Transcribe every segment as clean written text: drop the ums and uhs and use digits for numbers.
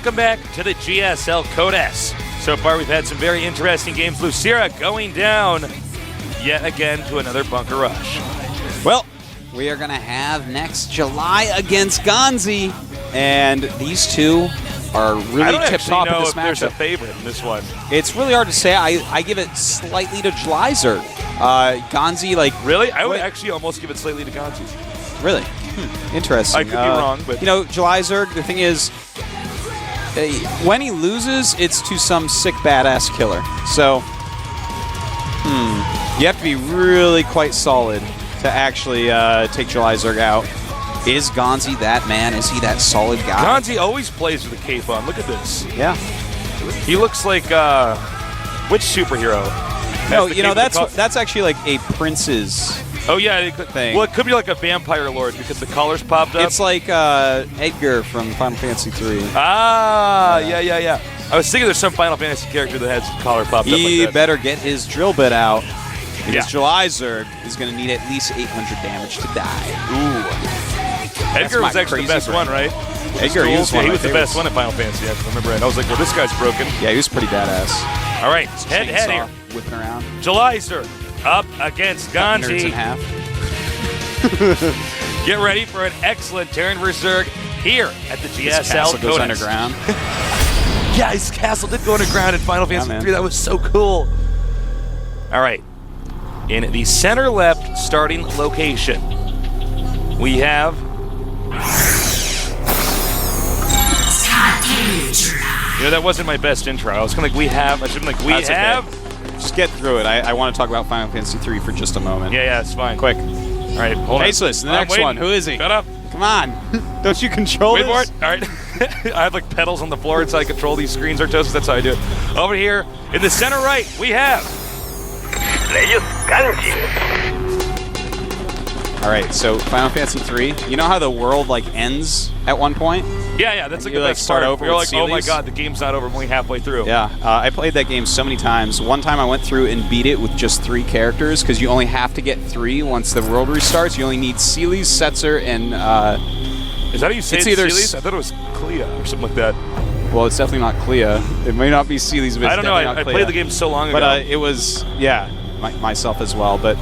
Welcome back to the GSL Code S. So far, we've had some very interesting games. Lucira going down yet again to another bunker rush. Well, we are going to have next July against GanZI, and these two are really tip-top in this matchup. There's a favorite in this one. It's really hard to say. I give it slightly to GSL. GanZI, like... Really? I would actually almost give it slightly to GanZI. Really? Interesting. I could be wrong, but... You know, GSL, the thing is, when he loses, it's to some sick, badass killer. So, you have to be really quite solid to actually take GSL out. Is GanZI that man? Is he that solid guy? GanZI always plays with a cape on. Look at this. Yeah. He looks like, which superhero? No, you know, that's actually like a Prince's... Oh, yeah. Thing. Well, it could be like a vampire lord because the collars popped up. It's like Edgar from Final Fantasy 3. Ah, yeah. I was thinking there's some Final Fantasy character that has collar popped up like that. He better get his drill bit out because GSL is going to need at least 800 damage to die. Ooh. Edgar was actually the best one, right? Edgar, he was the best one in Final Fantasy. I remember right. I was like, well, this guy's broken. Yeah, he was pretty badass. All right, head here. Whipping around. GSL up against GanZI. Nerds in half. Get ready for an excellent Terran vs. Zerg here at the GSL His castle goes Codex. underground. Yeah, his castle did go underground in Final Fantasy 3. That was so cool. All right. In the center left starting location, we have... You know, that wasn't my best intro. I was kind of like, we have. I should be like, we have. Okay. Just get through it. I want to talk about Final Fantasy 3 for just a moment. Yeah, it's fine. Quick. All right, hold on. Faceless, the next one. Who is he? Shut up. Come on. Don't you control Wait this? for it. All right. I have like pedals on the floor so I control these screens, Artosis. That's how I do it. Over here in the center right, we have... All right, so Final Fantasy 3. You know how the world like ends at one point? Yeah, that's like you the best start part. over. You're with like, oh my Sealies? god, the game's not over. I'm only halfway through. Yeah, I played that game so many times. One time I went through and beat it with just 3 characters because you only have to get 3 once the world restarts. You only need Sealies, Setzer, and... Is that how you say it's it, either Sealies? I thought it was Clea or something like that. Well, it's definitely not Clea. It may not be Sealies, but it's I don't know. I played the game so long ago. But it was, myself as well. But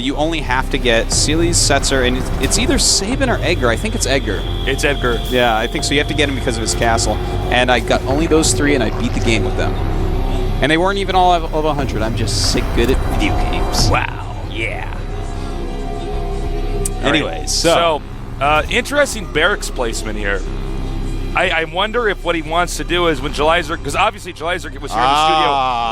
you only have to get Sealies, Setzer, and it's either Sabin or Edgar. I think it's Edgar. It's Edgar. Yeah, I think so. You have to get him because of his castle. And I got only those 3, and I beat the game with them. And they weren't even all of 100. I'm just sick good at video games. Wow. Yeah. Anyways, so interesting barracks placement here. I wonder if what he wants to do is when GSL, because obviously GSL was here in the studio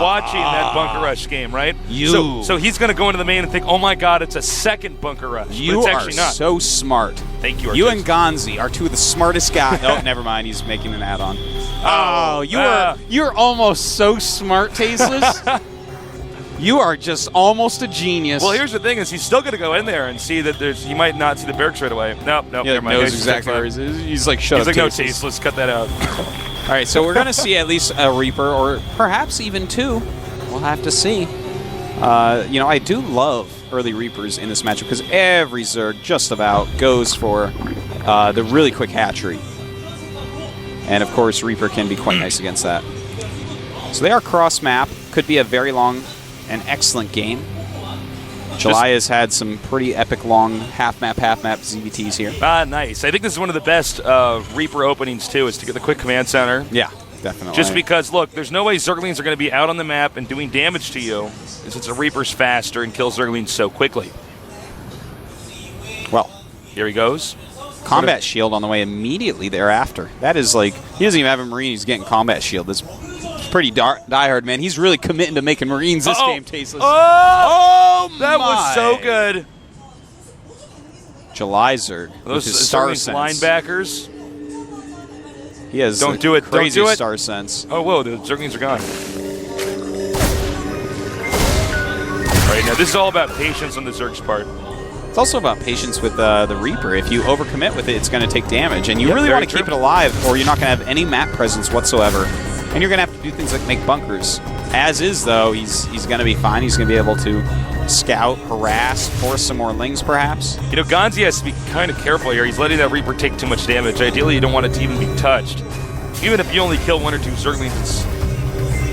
watching that Bunker Rush game, right? So he's going to go into the main and think, oh my god, it's a second Bunker Rush. You but it's are actually not. so smart. Thank you, You and GanZI are 2 of the smartest guys. Oh, never mind. He's making an add-on. Oh, you're almost so smart, Tasteless. You are just almost a genius. Well, here's the thing: is he's still going to go in there and see that he might not see the barracks right away. Nope, never mind. Knows exactly where he is. He's like, shut up, no, Tasteless, cut that out. All right, so we're going to see at least a Reaper, or perhaps even 2. We'll have to see. You know, I do love early Reapers in this matchup because every Zerg just about goes for the really quick hatchery. And, of course, Reaper can be quite nice against that. So they are cross-map. Could be a very long and excellent game. July has had some pretty epic long half-map ZVTs here. Nice. I think this is one of the best Reaper openings, too, is to get the quick command center. Yeah, definitely. Just because, look, there's no way Zerglings are going to be out on the map and doing damage to you since a Reaper's faster and kills Zerglings so quickly. Well, here he goes. Combat shield on the way immediately thereafter. That is like, he doesn't even have a Marine, he's getting combat shield. That's pretty diehard, man. He's really committing to making Marines this game, Tasteless. Oh, that was so good. GSL with his star sense. Linebackers. He has crazy star sense. Oh, whoa, the Zerglings are gone. All right, now this is all about patience on the Zerg's part. It's also about patience with the Reaper. If you overcommit with it, it's going to take damage. And you really want to keep it alive, or you're not going to have any map presence whatsoever. And you're going to have to do things like make bunkers. As is, though, he's going to be fine. He's going to be able to scout, harass, force some more lings, perhaps. You know, GanZI has to be kind of careful here. He's letting that Reaper take too much damage. Ideally, you don't want it to even be touched. even if you only kill 1 or 2 Zerglings, it's,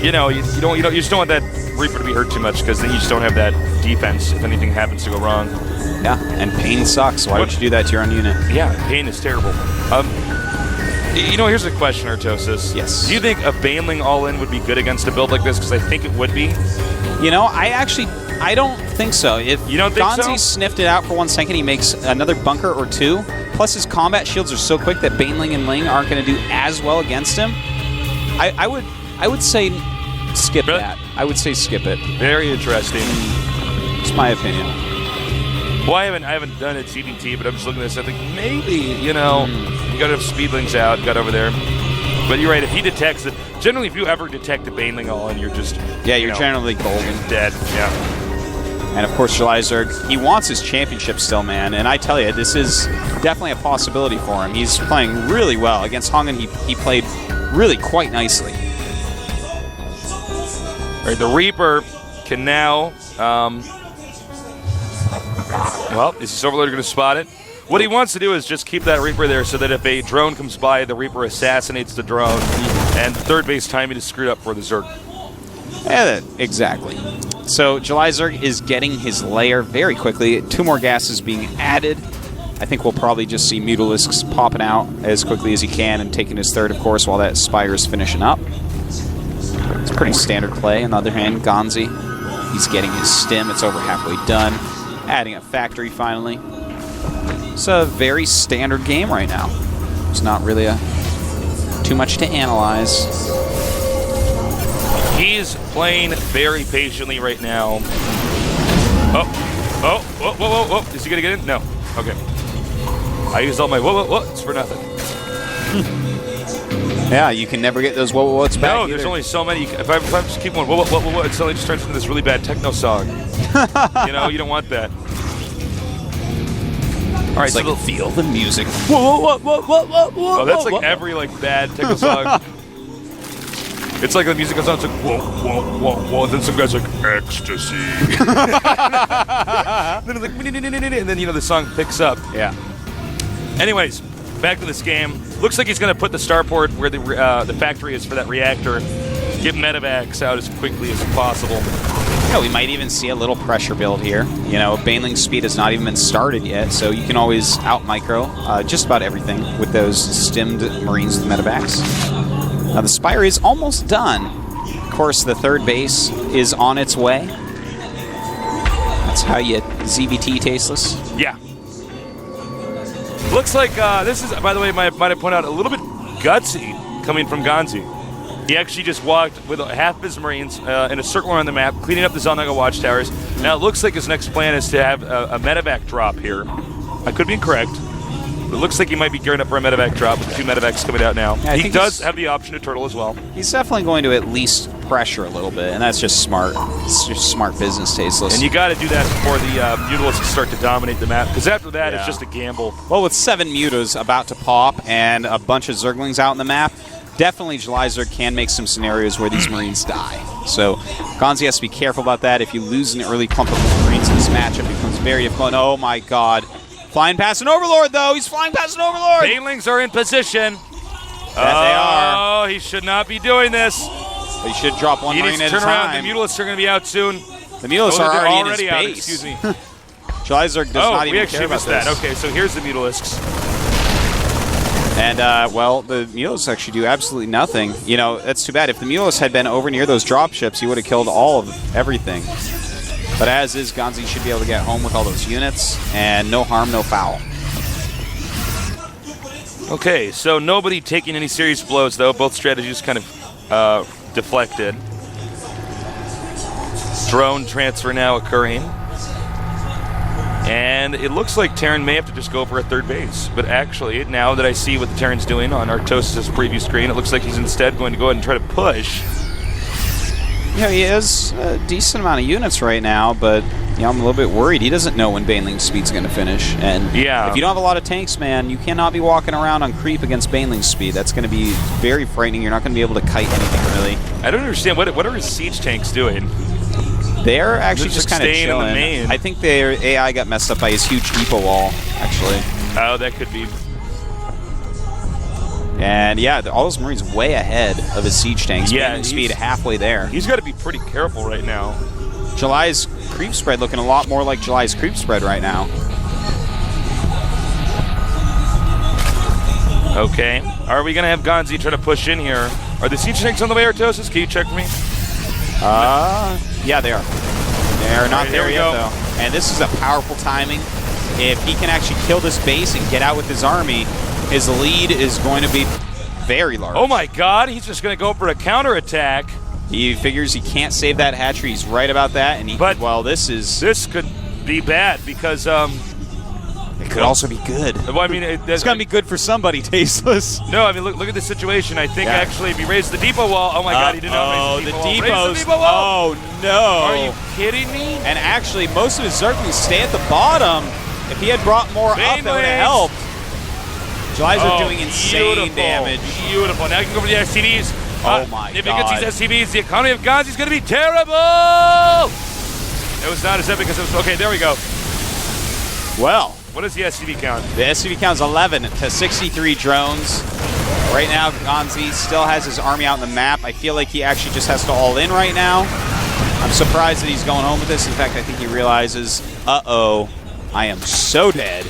you just don't want that Reaper to be hurt too much, because then you just don't have that defense if anything happens to go wrong. Yeah, and pain sucks. Why would you do that to your own unit? Yeah, pain is terrible. Here's a question, Artosis. Yes. Do you think a Baneling all-in would be good against a build like this? Because I think it would be. I don't think so. If you don't think GanZI so? sniffed it out for 1 second, he makes another bunker or 2. Plus his combat shields are so quick that Baneling and Ling aren't going to do as well against him. I would say skip that. I would say skip it. Very interesting. It's my opinion. Well, I haven't done it CDT, but I'm just looking at this. I think maybe, you got to have Speedlings out, got over there. But you're right. If he detects it, generally, if you ever detect a Baneling all-in, you're just you're generally golden, dead. Yeah. And of course, GSL, he wants his championship still, man. And I tell you, this is definitely a possibility for him. He's playing really well against Hongan. He played really quite nicely. All right, the Reaper can now. Is his Overlord going to spot it? What he wants to do is just keep that Reaper there so that if a drone comes by, the Reaper assassinates the drone, and third base timing is screwed up for the Zerg. Yeah, exactly. So GSL is getting his lair very quickly. 2 more gases being added. I think we'll probably just see Mutalisks popping out as quickly as he can and taking his third, of course, while that Spire is finishing up. It's pretty standard play. On the other hand, GanZI, he's getting his stim. It's over halfway done. Adding a factory finally. It's a very standard game right now. It's not really too much to analyze. He's playing very patiently right now. Whoa. Is he going to get in? No. Okay. I used all my whoa. It's for nothing. Yeah, you can never get those whoa-whoa-who's back. No, there's only so many. If I just keep going whoa, it suddenly just turns into this really bad techno song. You don't want that. All right, so feel the music. Whoa. Oh, that's like every bad techno song. It's like the music goes on, it's like whoa, and then some guy's like ecstasy. Then it's like, and then the song picks up. Yeah. Anyways, back to this game. Looks like he's going to put the starport where the factory is for that reactor. Get medevacs out as quickly as possible. We might even see a little pressure build here. Baneling's speed has not even been started yet, so you can always out-micro just about everything with those stimmed Marines with medevacs. Now the Spire is almost done. Of course, the third base is on its way. That's how you ZVT tasteless. Yeah. Looks like this is, by the way, might have pointed out, a little bit gutsy coming from GanZI. He actually just walked with half of his Marines in a circle around the map, cleaning up the Zelnaga watchtowers. Now it looks like his next plan is to have a medevac drop here. I could be incorrect. But it looks like he might be gearing up for a medevac drop with 2 medevacs coming out now. Yeah, he does have the option to turtle as well. He's definitely going to at least pressure a little bit, and that's just smart. It's just smart business, tasteless. And you got to do that before the Mutalisks start to dominate the map, because after that, it's just a gamble. Well, with 7 Mutas about to pop and a bunch of Zerglings out in the map, definitely GSL can make some scenarios where these Marines die. So GanZI has to be careful about that. If you lose an early clump of Marines in this matchup, it becomes very difficult. Oh my god. Flying past an Overlord, though. He's flying past an Overlord. Banelings are in position. That they are. Oh, he should not be doing this. But he should drop 1 Marine at a time. Turn around. The Mutalisks are going to be out soon. The Mutalisks are already in his out, base. Excuse me. GSL does not even care about that. Okay, so here's the Mutalisks. And, the Mutalisks actually do absolutely nothing. That's too bad. If the Mutalisks had been over near those dropships, he would have killed all of everything. But as is, GanZI should be able to get home with all those units, and no harm, no foul. Okay, so nobody taking any serious blows, though. Both strategies kind of deflected. Drone transfer now occurring. And it looks like Terran may have to just go for a third base. But actually, now that I see what the Terran's doing on Artosis' preview screen, it looks like he's instead going to go ahead and try to push. He has a decent amount of units right now, but I'm a little bit worried. He doesn't know when Baneling's speed's going to finish. And if you don't have a lot of tanks, man, you cannot be walking around on creep against Baneling's speed. That's going to be very frightening. You're not going to be able to kite anything, really. I don't understand. What are his siege tanks doing? They're actually just kind of chilling. In the main. I think their AI got messed up by his huge depot wall, actually. Oh, that could be. And yeah, all those Marines way ahead of his siege tanks. Yeah, speed halfway there. He's got to be pretty careful right now. July's creep spread looking a lot more like July's creep spread right now. Okay. Are we going to have GanZI try to push in here? Are the siege tanks on the way, Artosis? Can you check for me? Yeah, they are. They're not Right, there here yet, we go. though. And this is a powerful timing. If he can actually kill this base and get out with his army, his lead is going to be very large. Oh my god, he's just going to go for a counterattack. He figures he can't save that hatchery. He's right about that. And he, But well, this could be bad because it could also be good. well, I mean, It's going to be good for somebody, Tasteless. No, I mean, look at the situation. I think actually if he raised the depot wall, oh my god, he did not raise the depot wall. Raise the depot wall. Oh no. Are you kidding me? And actually, most of his Zerglings stay at the bottom. If he had brought more up, that would have helped. July's are doing insane damage. Beautiful. Now you can go for the SCVs. Oh my If god. he gets these SCVs, the economy of GanZI is going to be terrible! It was not as epic as it was. Okay, there we go. Well, What is the SCV count? the SCV count's 11 to 63 drones. Right now, GanZI still has his army out on the map. I feel like he actually just has to all in right now. I'm surprised that he's going home with this. In fact, I think he realizes, uh-oh, I am so dead.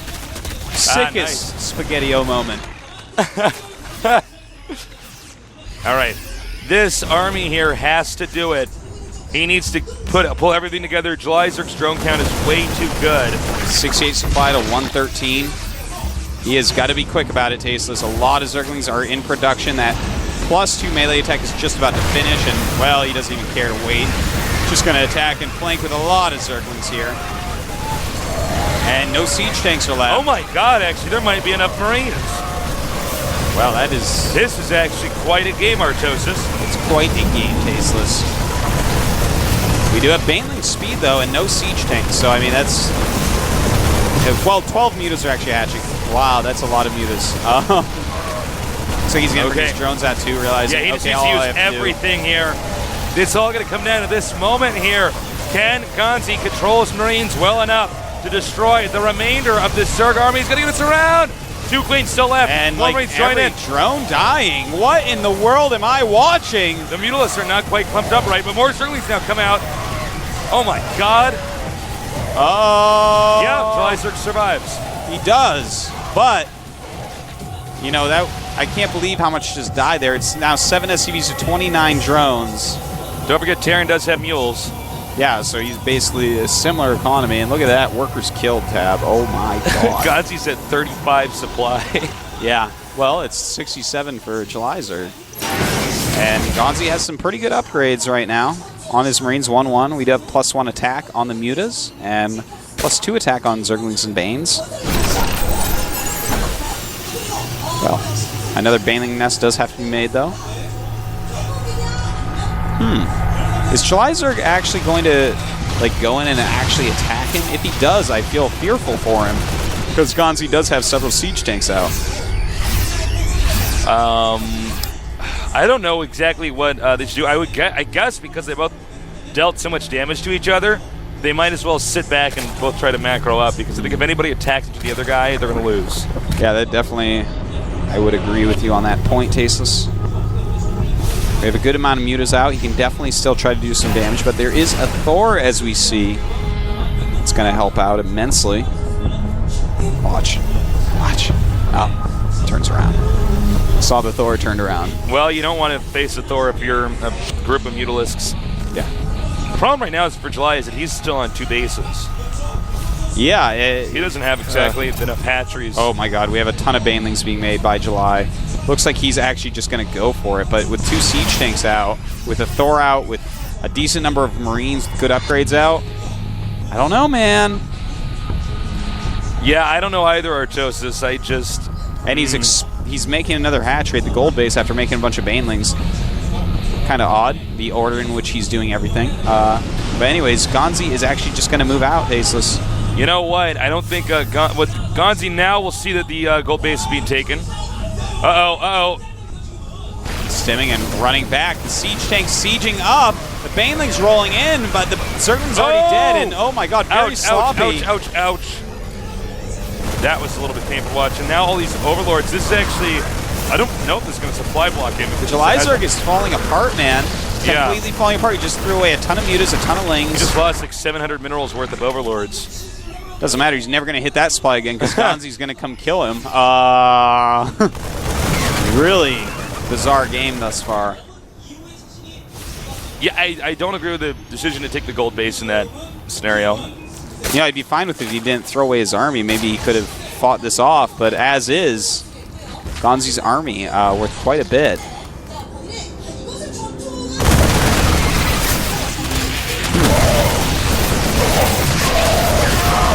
Sickest nice. Spaghetti-O moment. All right. This army here has to do it. He needs to pull everything together. Julyzer's drone count is way too good. 68 supply to 113. He has got to be quick about it, Tasteless. A lot of Zerglings are in production. That +2 melee attack is just about to finish, and, well, he doesn't even care to wait. Just going to attack and flank with a lot of Zerglings here. And no siege tanks are left. Oh my god, actually, there might be enough Marines. Well, that is... This is actually quite a game, Artosis. It's quite a game, Tasteless. We do have Baneling speed, though, and no siege tanks. So, I mean, that's... Well, 12 mutas are actually hatching. Wow, that's a lot of mutas. So he's going to bring his drones out, too, realizing, yeah, he okay, needs all to I use have to do... everything here. It's all going to come down to this moment here. Can GanZI control his Marines well enough to destroy the remainder of this Zerg army? He's going to get this around. 2 queens still left. And One like Marines join every in. drone dying. What in the world am I watching? The Mutalisks are not quite clumped up right, but more Zerglings now come out. Oh my god. Oh. Yeah, Julyzerg survives. He does, but you know that I can't believe how much just died there. It's now 7 SCVs to 29 drones. Don't forget, Terran does have mules. Yeah, so he's basically a similar economy. And look at that workers killed tab. Oh my god. GanZI's at 35 supply. Yeah. Well, it's 67 for Julyzer. And GanZI has some pretty good upgrades right now on his Marines 1-1. We do have +1 attack on the Mutas and +2 attack on Zerglings and Banes. Well, another Baneling nest does have to be made, though. Is Julyzerg actually going to like go in and actually attack him? If he does, I feel fearful for him because GanZI does have several siege tanks out. I don't know exactly what they should do. I guess because they both dealt so much damage to each other, they might as well sit back and both try to macro up, because I think if anybody attacks the other guy, they're going to lose. Yeah, that definitely, I would agree with you on that point, Tasteless. We have a good amount of mutas out. He can definitely still try to do some damage, but there is a Thor, as we see. It's going to help out immensely. Watch. Watch. Oh, turns around. Saw the Thor turned around. Well, you don't want to face a Thor if you're a group of Mutalisks. Yeah. The problem right now is for July is that he's still on 2 bases. Yeah. He doesn't have exactly enough hatcheries. Oh my god, we have a ton of Banelings being made by July. Looks like he's actually just going to go for it, but with 2 siege tanks out, with a Thor out, with a decent number of Marines, good upgrades out, I don't know, man. Yeah, I don't know either, Artosis. I just... And he's making another hatchery at the gold base after making a bunch of Banelings. Kind of odd, the order in which he's doing everything. But anyways, GanZI is actually just going to move out, Tasteless. You know what? I don't think with GanZI now, we'll see that the gold base is being taken. Stimming and running back. The siege tank sieging up. The Baneling's rolling in, but the Zergling's already dead. And oh my god, very sloppy. Ouch. That was a little bit painful to watch. And now all these overlords. This is actually I don't know if this is going to supply block him. Jelizerg is falling apart, man. Completely falling apart. He just threw away a ton of mutas, a ton of lings. He just lost like 700 minerals worth of overlords. Doesn't matter. He's never going to hit that supply again because GanZi's going to come kill him. Really bizarre game thus far. Yeah, I don't agree with the decision to take the gold base in that scenario. Yeah, I'd be fine with it if he didn't throw away his army. Maybe he could have fought this off, but as is, GanZi's army worth quite a bit.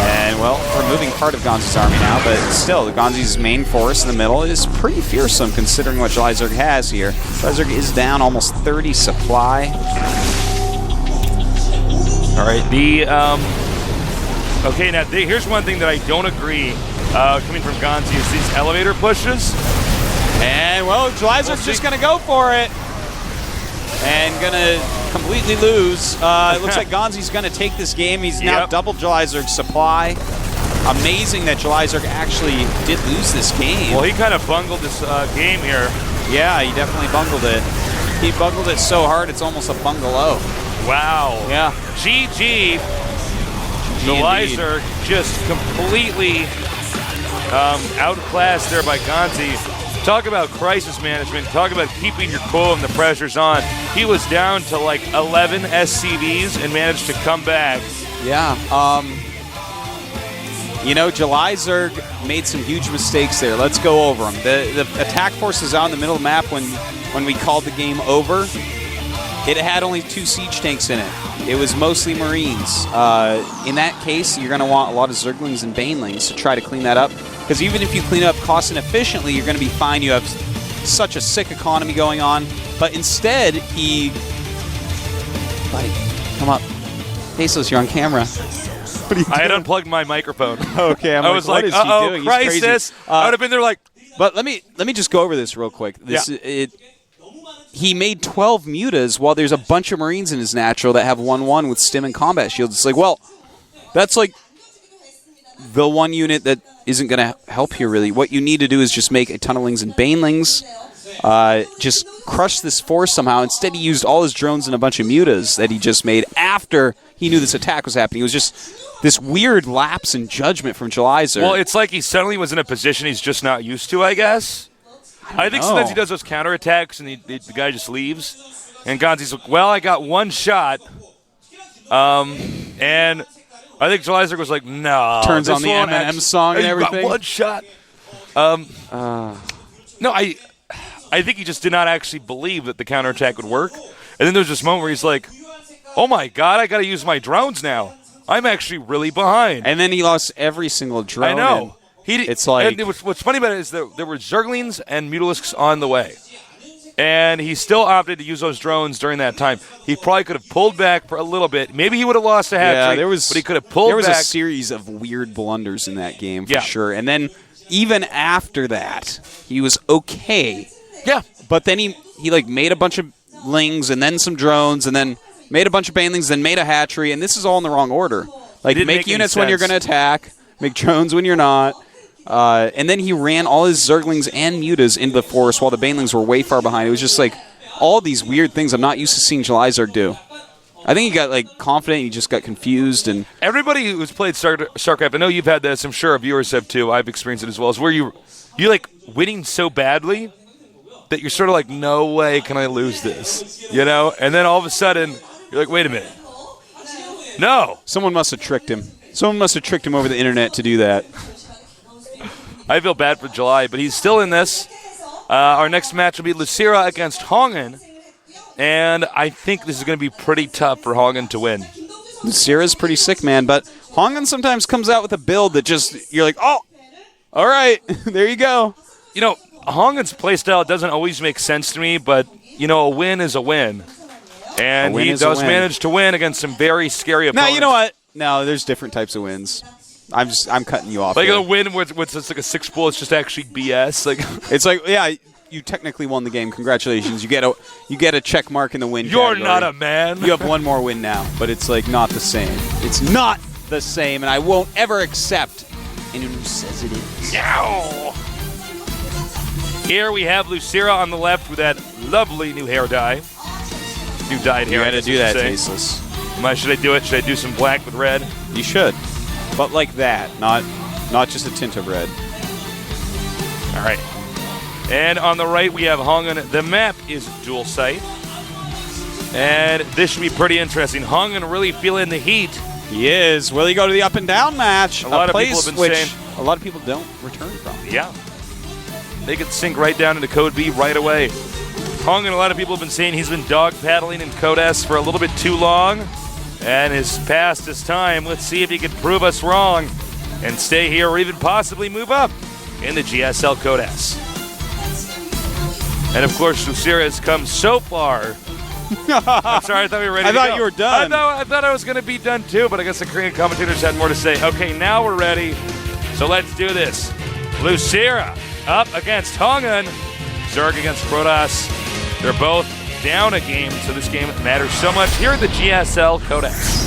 And, well, removing part of GanZi's army now, but still, GanZi's main force in the middle is pretty fearsome considering what Jelizerg has here. Jelizerg is down almost 30 supply. All right, okay, now here's one thing that I don't agree coming from GanZi is these elevator pushes. And, well, Jelizerg's just going to go for it. And going to completely lose. It looks like GanZi's going to take this game. He's now doubled Jelizerg's supply. Amazing that Jelizerg actually did lose this game. Well, he kind of bungled this game here. Yeah, he definitely bungled it. He bungled it so hard, it's almost a bungalow. Wow. Yeah. GG. Jelizerg just completely outclassed there by GanZi. Talk about crisis management. Talk about keeping your cool and the pressure's on. He was down to like 11 SCVs and managed to come back. Yeah. You know, Jelizerg made some huge mistakes there. Let's go over them. The attack force is out in the middle of the map when we called the game over. It had only 2 siege tanks in it. It was mostly Marines. In that case, you're going to want a lot of Zerglings and Banelings to try to clean that up. Because even if you clean up cost and efficiently, you're going to be fine. You have such a sick economy going on. But instead, he... Buddy, come up. Pesos, you're on camera. What are you doing? I had unplugged my microphone. Okay, I was like, uh-oh, crisis. I would have been there like... But let me just go over this real quick. He made 12 mutas while there's a bunch of Marines in his natural that have 1/1 with stim and combat shields. It's like, well, that's like the one unit that isn't going to help here, really. What you need to do is just make a ton of Lings and Banelings. Just crush this force somehow. Instead, he used all his drones and a bunch of mutas that he just made after he knew this attack was happening. It was just this weird lapse in judgment from Jelizerg. Well, it's like he suddenly was in a position he's just not used to, I guess. I think sometimes he does those counterattacks and the guy just leaves. And GanZi's like, well, I got one shot. And I think Jelizerg was like, no. Turns on the Eminem song and everything. Got one shot. No, I think he just did not actually believe that the counterattack would work. And then there was this moment where he's like, oh my God, I got to use my drones now. I'm actually really behind. And then he lost every single drone. I know. It's like... And what's funny about it is that there were Zerglings and Mutalisks on the way. And he still opted to use those drones during that time. He probably could have pulled back for a little bit. Maybe he would have lost a hat-trick, but he could have pulled back. There was a series of weird blunders in that game, for sure. And then even after that, he was okay. Yeah. But then he like made a bunch of Lings and then some drones and then made a bunch of Banelings, then made a hatchery, and this is all in the wrong order. Like, make units when you're going to attack, make drones when you're not. And then he ran all his Zerglings and Mutas into the forest while the Banelings were way far behind. It was just like all these weird things I'm not used to seeing Jelizerg do. I think he got like confident, he just got confused. And everybody who's played StarCraft, I know you've had this, I'm sure our viewers have too, I've experienced it as well, is where you like winning so badly that you're sort of like, no way can I lose this, you know? And then all of a sudden, you're like, wait a minute. No. Someone must have tricked him. Someone must have tricked him over the internet to do that. I feel bad for July, but he's still in this. Our next match will be Lucira against Hongen, and I think this is going to be pretty tough for Hongen to win. Lucira's pretty sick, man, but Hongen sometimes comes out with a build that just, you're like, oh, all right, there you go. You know, Hongen's playstyle doesn't always make sense to me, but, you know, a win is a win. And he does manage to win against some very scary opponents. Now, you know what? No, there's different types of wins. I'm cutting you off. Like a win with just like a 6 pool, it's just actually BS. Like it's like, yeah, you technically won the game. Congratulations. You get a check mark in the win category. You're not a man. You have one more win now, but it's like not the same. It's not the same, and I won't ever accept anyone who says it is. Yow! Here we have Lucira on the left with that lovely new hair dye. New dyed hair. You had to do that, Tasteless. Should I do it? Should I do some black with red? You should. But like that, not just a tint of red. All right. And on the right, we have Hongen. The map is dual site. And this should be pretty interesting. Hongen really feeling the heat. He is. Will he go to the up and down match? A lot of people have been saying a lot of people don't return from. Yeah. They could sink right down into Code B right away. Hongen, a lot of people have been saying he's been dog paddling in Code S for a little bit too long and is past his time. Let's see if he can prove us wrong and stay here or even possibly move up in the GSL Code S. And of course, Lucira has come so far. I'm sorry, I thought we were ready to go. I thought you were done. I thought I was going to be done too, but I guess the Korean commentators had more to say. Okay, now we're ready. So let's do this. Lucira up against Hongen. Zerg against Protoss. They're both down a game, so this game matters so much here at the GSL Code S.